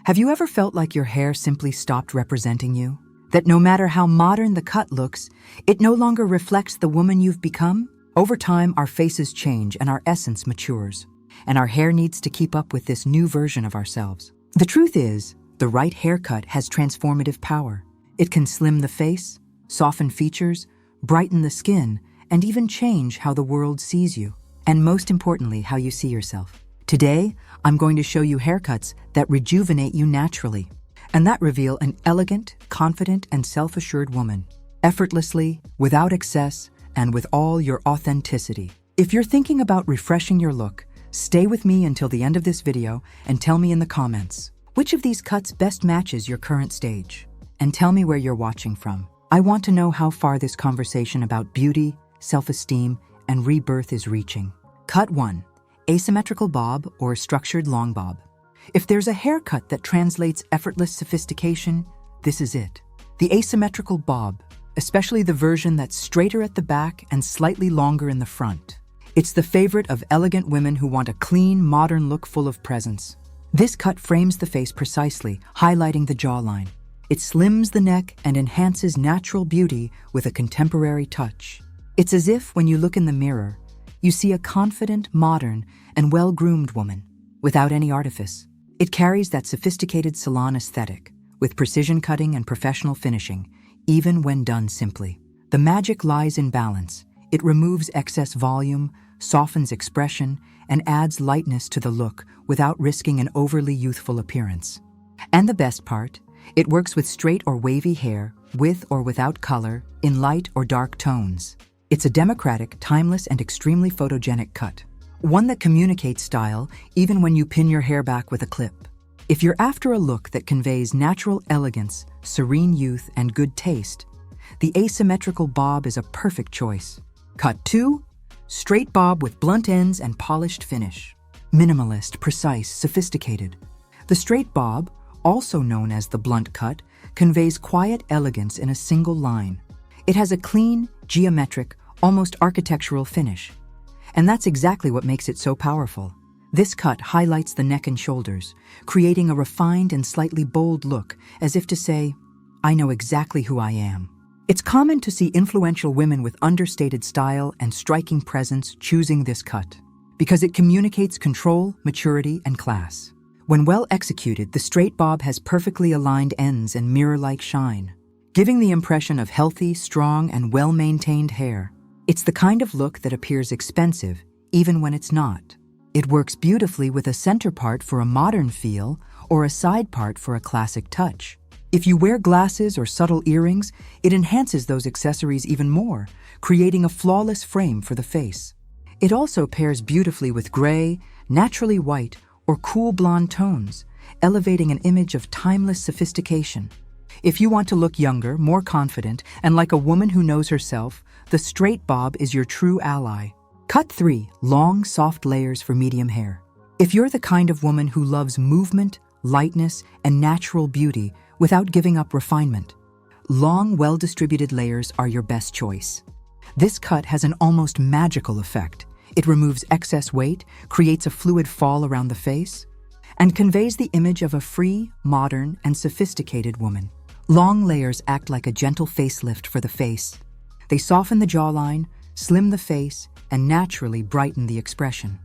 Have you ever felt like your hair simply stopped representing you? That no matter how modern the cut looks, it no longer reflects the woman you've become? Over time, our faces change and our essence matures, and our hair needs to keep up with this new version of ourselves. The truth is, the right haircut has transformative power. It can slim the face, soften features, brighten the skin, and even change how the world sees you, and most importantly, how you see yourself. Today, I'm going to show you haircuts that rejuvenate you naturally, and that reveal an elegant, confident, and self-assured woman, effortlessly, without excess, and with all your authenticity. If you're thinking about refreshing your look, stay with me until the end of this video and tell me in the comments, which of these cuts best matches your current stage? And tell me where you're watching from. I want to know how far this conversation about beauty, self-esteem, and rebirth is reaching. Cut 1. Asymmetrical bob or structured long bob. If there's a haircut that translates effortless sophistication, this is it. The asymmetrical bob, especially the version that's straighter at the back and slightly longer in the front. It's the favorite of elegant women who want a clean, modern look full of presence. This cut frames the face precisely, highlighting the jawline. It slims the neck and enhances natural beauty with a contemporary touch. It's as if, when you look in the mirror, you see a confident, modern, and well-groomed woman, without any artifice. It carries that sophisticated salon aesthetic, with precision cutting and professional finishing, even when done simply. The magic lies in balance. It removes excess volume, softens expression, and adds lightness to the look without risking an overly youthful appearance. And the best part, it works with straight or wavy hair, with or without color, in light or dark tones. It's a democratic, timeless, and extremely photogenic cut. One that communicates style even when you pin your hair back with a clip. If you're after a look that conveys natural elegance, serene youth, and good taste, the asymmetrical bob is a perfect choice. Cut 2. Straight bob with blunt ends and polished finish. Minimalist, precise, sophisticated. The straight bob, also known as the blunt cut, conveys quiet elegance in a single line. It has a clean, geometric, almost architectural finish. And that's exactly what makes it so powerful. This cut highlights the neck and shoulders, creating a refined and slightly bold look, as if to say, I know exactly who I am. It's common to see influential women with understated style and striking presence choosing this cut, because it communicates control, maturity, and class. When well executed, the straight bob has perfectly aligned ends and mirror-like shine, giving the impression of healthy, strong, and well-maintained hair. It's the kind of look that appears expensive, even when it's not. It works beautifully with a center part for a modern feel or a side part for a classic touch. If you wear glasses or subtle earrings, it enhances those accessories even more, creating a flawless frame for the face. It also pairs beautifully with gray, naturally white, or cool blonde tones, elevating an image of timeless sophistication. If you want to look younger, more confident, and like a woman who knows herself, the straight bob is your true ally. Cut 3. Long, soft layers for medium hair. If you're the kind of woman who loves movement, lightness, and natural beauty without giving up refinement, long, well-distributed layers are your best choice. This cut has an almost magical effect. It removes excess weight, creates a fluid fall around the face, and conveys the image of a free, modern, and sophisticated woman. Long layers act like a gentle facelift for the face. They soften the jawline, slim the face, and naturally brighten the expression.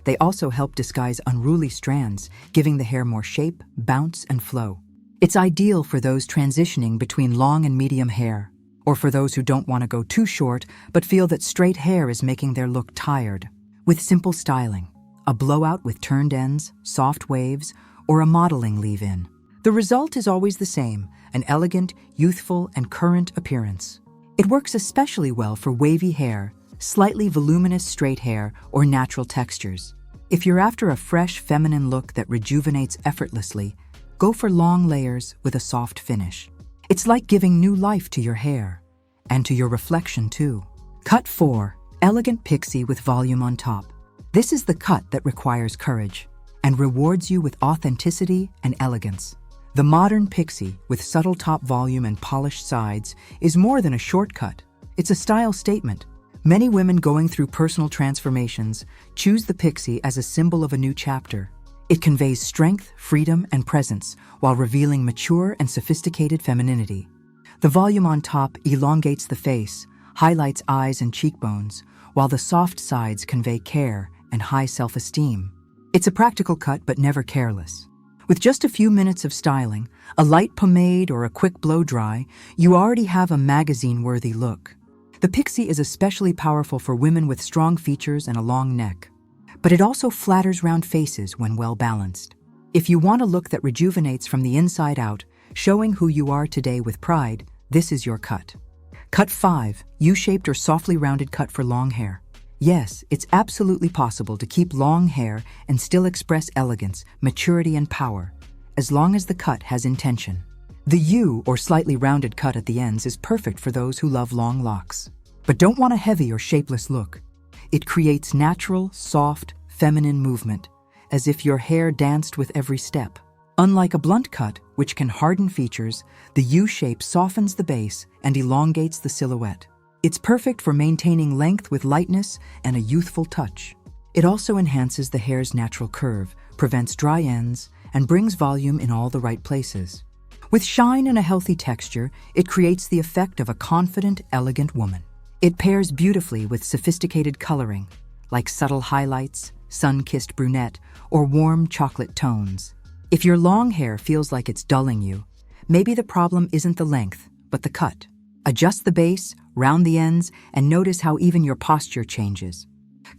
They also help disguise unruly strands, giving the hair more shape, bounce, and flow. It's ideal for those transitioning between long and medium hair, or for those who don't want to go too short but feel that straight hair is making their look tired. With simple styling, a blowout with turned ends, soft waves, or a modeling leave-in, the result is always the same, an elegant, youthful, and current appearance. It works especially well for wavy hair, slightly voluminous straight hair, or natural textures. If you're after a fresh, feminine look that rejuvenates effortlessly, go for long layers with a soft finish. It's like giving new life to your hair, and to your reflection too. Cut 4. Elegant pixie with volume on top. This is the cut that requires courage, and rewards you with authenticity and elegance. The modern pixie, with subtle top volume and polished sides, is more than a shortcut. It's a style statement. Many women going through personal transformations choose the pixie as a symbol of a new chapter. It conveys strength, freedom, and presence while revealing mature and sophisticated femininity. The volume on top elongates the face, highlights eyes and cheekbones, while the soft sides convey care and high self-esteem. It's a practical cut but never careless. With just a few minutes of styling, a light pomade or a quick blow-dry, you already have a magazine-worthy look. The pixie is especially powerful for women with strong features and a long neck. But it also flatters round faces when well balanced. If you want a look that rejuvenates from the inside out, showing who you are today with pride, this is your cut. Cut 5, U-shaped or softly rounded cut for long hair. Yes, it's absolutely possible to keep long hair and still express elegance, maturity, and power, as long as the cut has intention. The U, or slightly rounded cut at the ends, is perfect for those who love long locks, but don't want a heavy or shapeless look. It creates natural, soft, feminine movement, as if your hair danced with every step. Unlike a blunt cut, which can harden features, the U-shape softens the base and elongates the silhouette. It's perfect for maintaining length with lightness and a youthful touch. It also enhances the hair's natural curve, prevents dry ends, and brings volume in all the right places. With shine and a healthy texture, it creates the effect of a confident, elegant woman. It pairs beautifully with sophisticated coloring, like subtle highlights, sun-kissed brunette, or warm chocolate tones. If your long hair feels like it's dulling you, maybe the problem isn't the length, but the cut. Adjust the base, round the ends, and notice how even your posture changes.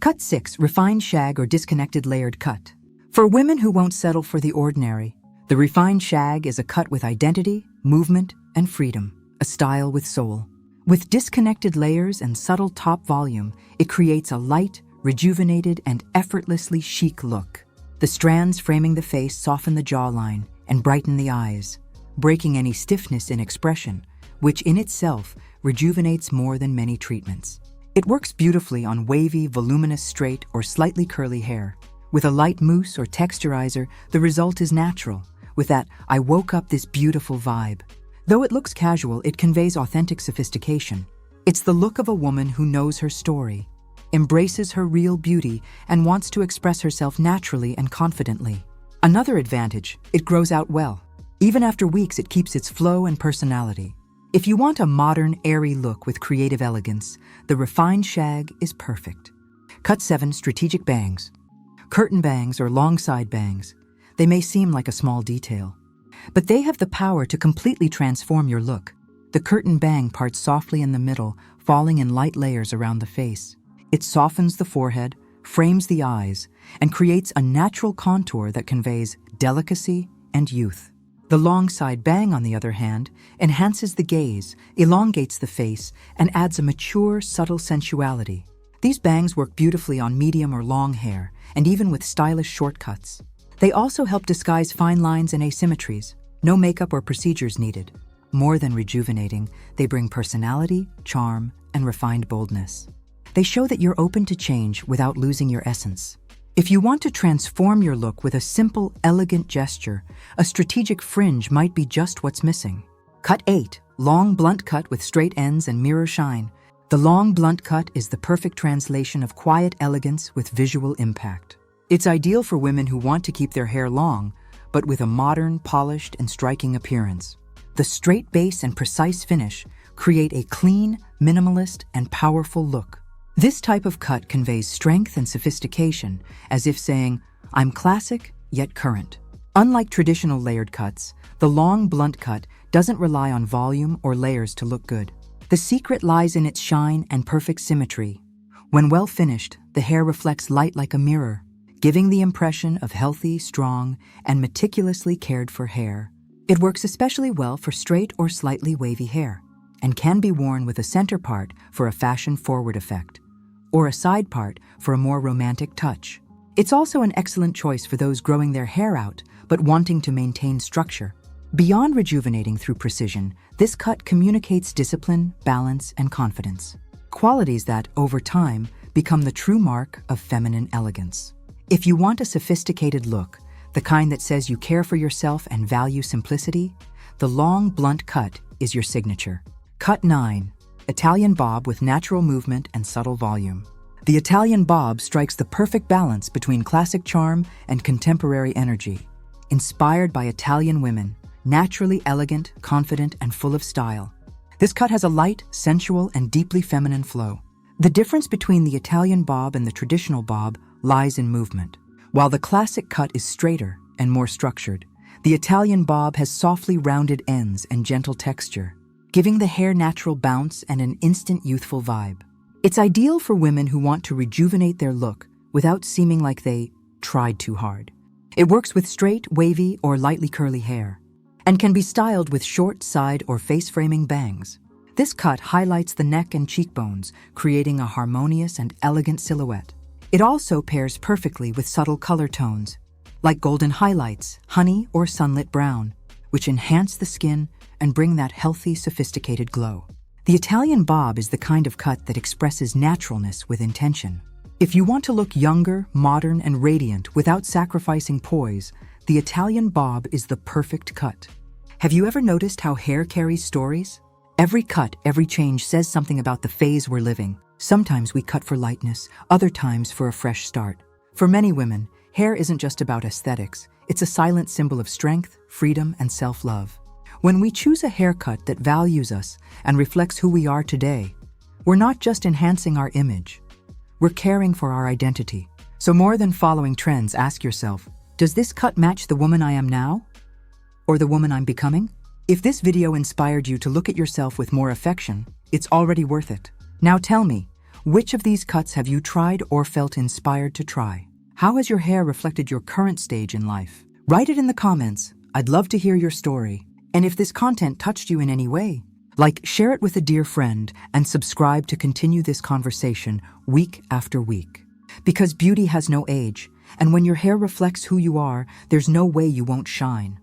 Cut 6, refined shag or disconnected layered cut. For women who won't settle for the ordinary, the refined shag is a cut with identity, movement, and freedom, a style with soul. With disconnected layers and subtle top volume, it creates a light, rejuvenated, and effortlessly chic look. The strands framing the face soften the jawline and brighten the eyes, breaking any stiffness in expression, which in itself rejuvenates more than many treatments. It works beautifully on wavy, voluminous, straight, or slightly curly hair. With a light mousse or texturizer, the result is natural, with that "I woke up this beautiful" vibe. Though it looks casual, it conveys authentic sophistication. It's the look of a woman who knows her story, embraces her real beauty, and wants to express herself naturally and confidently. Another advantage, it grows out well. Even after weeks, it keeps its flow and personality. If you want a modern, airy look with creative elegance, the refined shag is perfect. Cut 7, strategic bangs. Curtain bangs or long side bangs. They may seem like a small detail, but they have the power to completely transform your look. The curtain bang parts softly in the middle, falling in light layers around the face. It softens the forehead, frames the eyes, and creates a natural contour that conveys delicacy and youth. The long side bang, on the other hand, enhances the gaze, elongates the face, and adds a mature, subtle sensuality. These bangs work beautifully on medium or long hair, and even with stylish shortcuts. They also help disguise fine lines and asymmetries. No makeup or procedures needed. More than rejuvenating, they bring personality, charm, and refined boldness. They show that you're open to change without losing your essence. If you want to transform your look with a simple, elegant gesture, a strategic fringe might be just what's missing. Cut 8, long blunt cut with straight ends and mirror shine. The long blunt cut is the perfect translation of quiet elegance with visual impact. It's ideal for women who want to keep their hair long, but with a modern, polished, and striking appearance. The straight base and precise finish create a clean, minimalist, and powerful look. This type of cut conveys strength and sophistication, as if saying, "I'm classic, yet current." Unlike traditional layered cuts, the long blunt cut doesn't rely on volume or layers to look good. The secret lies in its shine and perfect symmetry. When well finished, the hair reflects light like a mirror, giving the impression of healthy, strong, and meticulously cared for hair. It works especially well for straight or slightly wavy hair, and can be worn with a center part for a fashion-forward effect, or a side part for a more romantic touch. It's also an excellent choice for those growing their hair out but wanting to maintain structure. Beyond rejuvenating through precision, this cut communicates discipline, balance, and confidence, qualities that, over time, become the true mark of feminine elegance. If you want a sophisticated look, the kind that says you care for yourself and value simplicity, the long, blunt cut is your signature. Cut 9, Italian bob with natural movement and subtle volume. The Italian bob strikes the perfect balance between classic charm and contemporary energy. Inspired by Italian women, naturally elegant, confident, and full of style. This cut has a light, sensual, and deeply feminine flow. The difference between the Italian bob and the traditional bob lies in movement. While the classic cut is straighter and more structured, the Italian bob has softly rounded ends and gentle texture, giving the hair natural bounce and an instant youthful vibe. It's ideal for women who want to rejuvenate their look without seeming like they tried too hard. It works with straight, wavy, or lightly curly hair, and can be styled with short side or face-framing bangs. This cut highlights the neck and cheekbones, creating a harmonious and elegant silhouette. It also pairs perfectly with subtle color tones, like golden highlights, honey, or sunlit brown, which enhance the skin and bring that healthy, sophisticated glow. The Italian bob is the kind of cut that expresses naturalness with intention. If you want to look younger, modern, and radiant without sacrificing poise, the Italian bob is the perfect cut. Have you ever noticed how hair carries stories? Every cut, every change says something about the phase we're living. Sometimes we cut for lightness, other times for a fresh start. For many women, hair isn't just about aesthetics. It's a silent symbol of strength, freedom, and self-love. When we choose a haircut that values us and reflects who we are today, we're not just enhancing our image, we're caring for our identity. So more than following trends, ask yourself, does this cut match the woman I am now? Or the woman I'm becoming? If this video inspired you to look at yourself with more affection, it's already worth it. Now tell me, which of these cuts have you tried or felt inspired to try? How has your hair reflected your current stage in life? Write it in the comments. I'd love to hear your story. And if this content touched you in any way, share it with a dear friend and subscribe to continue this conversation week after week. Because beauty has no age, and when your hair reflects who you are, there's no way you won't shine.